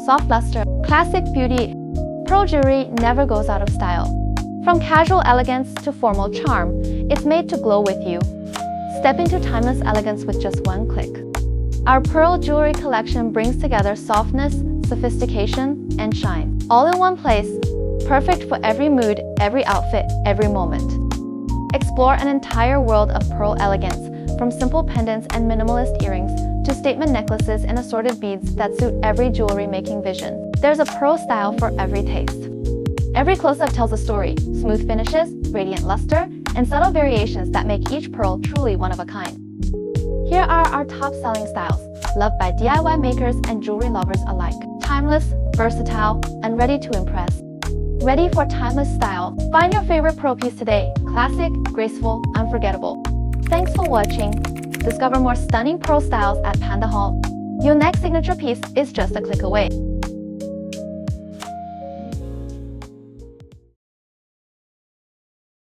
soft luster, classic beauty. Pearl jewelry never goes out of style. From casual elegance to formal charm, it's made to glow with you. Step into timeless elegance with just one click. Our pearl jewelry collection brings together softness, sophistication, and shine, all in one place, perfect for every mood, every outfit, every moment. Explore an entire world of pearl elegance, from simple pendants and minimalist earrings to statement necklaces and assorted beads that suit every jewelry-making vision. There's a pearl style for every taste. Every close-up tells a story, smooth finishes, radiant luster, and subtle variations that make each pearl truly one of a kind. Here are our top-selling styles, loved by DIY makers and jewelry lovers alike. Timeless, versatile, and ready to impress. Ready for timeless style? Find your favorite pearl piece today. Classic, graceful, unforgettable. Thanks for watching. Discover more stunning pearl styles at PandaHall. Your next signature piece is just a click away.